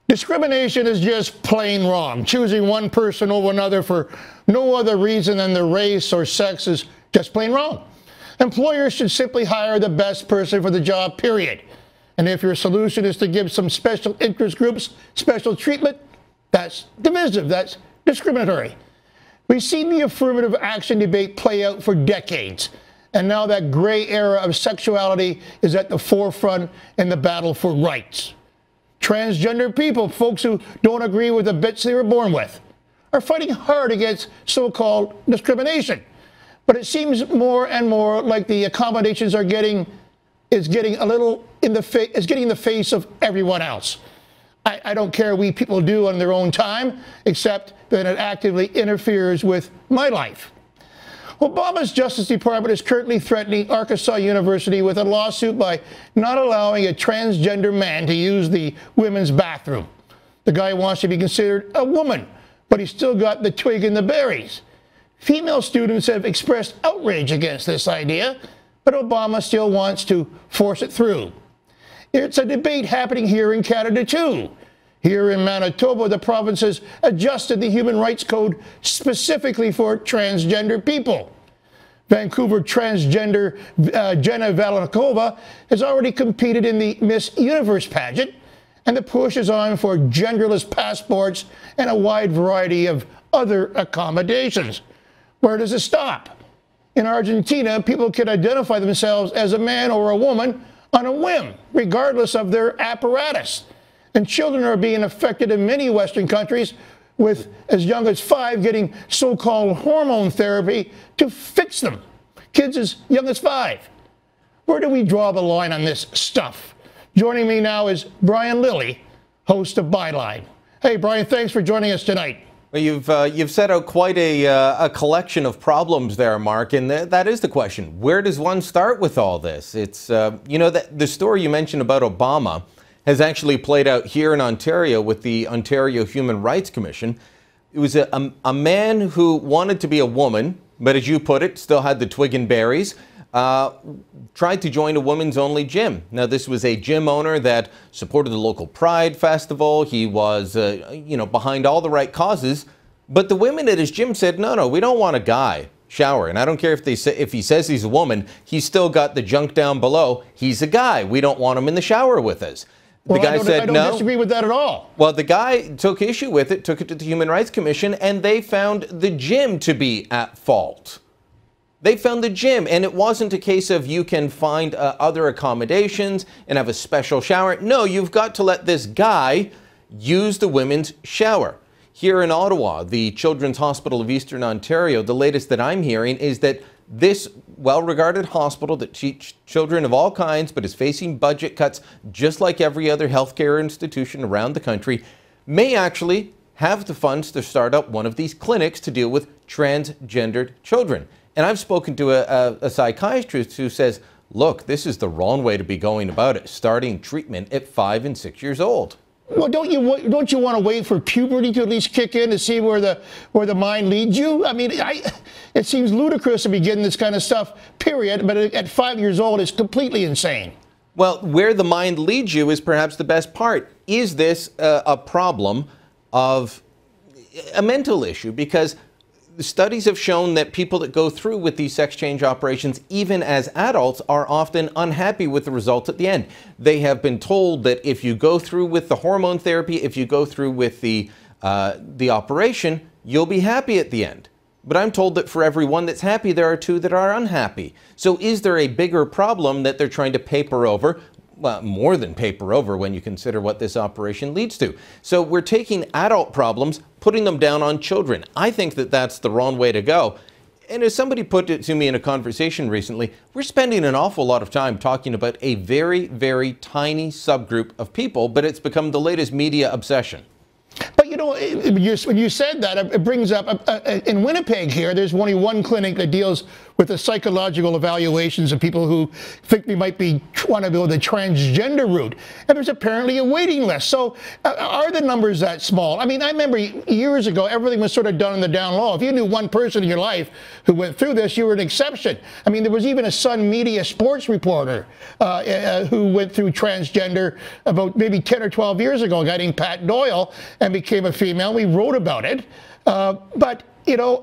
Discrimination is just plain wrong. Choosing one person over another for no other reason than their race or sex is just plain wrong. Employers should simply hire the best person for the job, period. And if your solution is to give some special interest groups special treatment, that's divisive, that's discriminatory. We've seen the affirmative action debate play out for decades, and now that gray era of sexuality is at the forefront in the battle for rights. Transgender people, folks who don't agree with the bits they were born with, are fighting hard against so-called discrimination. But it seems more and more like the accommodations are getting a little in the face of everyone else. I don't care what people do on their own time, except that it actively interferes with my life. Obama's Justice Department is currently threatening Arkansas University with a lawsuit by not allowing a transgender man to use the women's bathroom. The guy wants to be considered a woman, but he's still got the twig and the berries. Female students have expressed outrage against this idea, but Obama still wants to force it through. It's a debate happening here in Canada, too. Here in Manitoba, the province has adjusted the Human Rights Code specifically for transgender people. Vancouver transgender Jenna Valenakova has already competed in the Miss Universe pageant, and the push is on for genderless passports and a wide variety of other accommodations. Where does it stop? In Argentina, people can identify themselves as a man or a woman on a whim, regardless of their apparatus. And children are being affected in many Western countries, with as young as 5 getting so-called hormone therapy to fix them. Kids as young as 5. Where do we draw the line on this stuff? Joining me now is Brian Lilley, host of Byline. Hey, Brian, thanks for joining us tonight. Well, you've set out quite a collection of problems there, Mark, and that is the question. Where does one start with all this? It's, you know, the story you mentioned about Obama has actually played out here in Ontario with the Ontario Human Rights Commission. It was a man who wanted to be a woman, but as you put it, still had the twig and berries, tried to join a women's only gym. Now, this was a gym owner that supported the local Pride Festival. He was, you know, behind all the right causes. But the women at his gym said, no, we don't want a guy shower. And I don't care if he says he's a woman, he's still got the junk down below. He's a guy. We don't want him in the shower with us. The guy said no. I don't disagree with that at all. Well, the guy took issue with it, took it to the Human Rights Commission, and they found the gym to be at fault. They found the gym, and it wasn't a case of you can find other accommodations and have a special shower. No, you've got to let this guy use the women's shower. Here in Ottawa, the Children's Hospital of Eastern Ontario, the latest that I'm hearing is that this well-regarded hospital that treats children of all kinds but is facing budget cuts just like every other healthcare institution around the country may actually have the funds to start up one of these clinics to deal with transgendered children. And I've spoken to a psychiatrist who says, look, this is the wrong way to be going about it, starting treatment at 5 and 6 years old. Well, don't you want to wait for puberty to at least kick in to see where the mind leads you? I mean, it seems ludicrous to begin this kind of stuff, period, but at 5 years old, it's completely insane. Well, where the mind leads you is perhaps the best part. Is this a problem of a mental issue? Because the studies have shown that people that go through with these sex change operations, even as adults, are often unhappy with the result at the end. They have been told that if you go through with the hormone therapy, if you go through with the operation, you'll be happy at the end. But I'm told that for every one that's happy, there are 2 that are unhappy. So is there a bigger problem that they're trying to paper over? Well, more than paper over when you consider what this operation leads to. So we're taking adult problems, putting them down on children. I think that that's the wrong way to go. And as somebody put it to me in a conversation recently, we're spending an awful lot of time talking about a very, very tiny subgroup of people, but it's become the latest media obsession. But, you know, when you said that, it brings up, in Winnipeg here, there's only one clinic that deals with the psychological evaluations of people who think they might want to go the transgender route. And there's apparently a waiting list. So are the numbers that small? I mean, I remember years ago, everything was sort of done on the down low. If you knew one person in your life who went through this, you were an exception. I mean, there was even a Sun Media sports reporter who went through transgender about maybe 10 or 12 years ago, a guy named Pat Doyle, and became a female. We wrote about it. But, you know,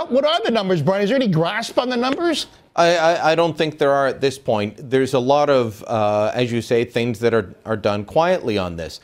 what are the numbers, Brian? Is there any grasp on the numbers? I don't think there are at this point. There's a lot of, as you say, things that are done quietly on this.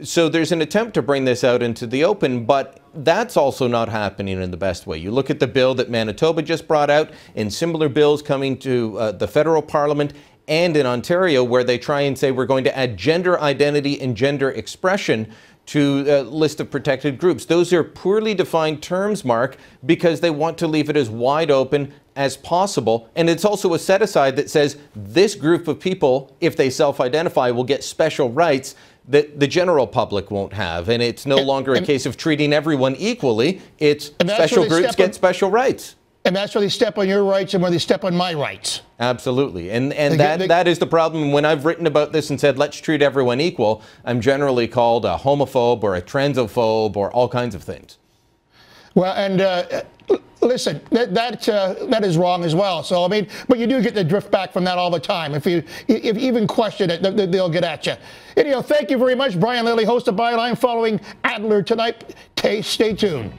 So there's an attempt to bring this out into the open, but that's also not happening in the best way. You look at the bill that Manitoba just brought out, and similar bills coming to the federal parliament and in Ontario, where they try and say we're going to add gender identity and gender expression to a list of protected groups. Those are poorly defined terms, Mark, because they want to leave it as wide open as possible. And it's also a set-aside that says this group of people, if they self-identify, will get special rights that the general public won't have. And it's no longer a case of treating everyone equally. It's special groups get special rights. And that's where they step on your rights and where they step on my rights. Absolutely. And that is the problem. When I've written about this and said, let's treat everyone equal, I'm generally called a homophobe or a transphobe or all kinds of things. Well, and listen, that is wrong as well. So, I mean, but you do get the drift back from that all the time. If you even question it, they'll get at you. Anyhow, thank you very much, Brian Lilley, host of Byline, following Adler tonight. Stay tuned.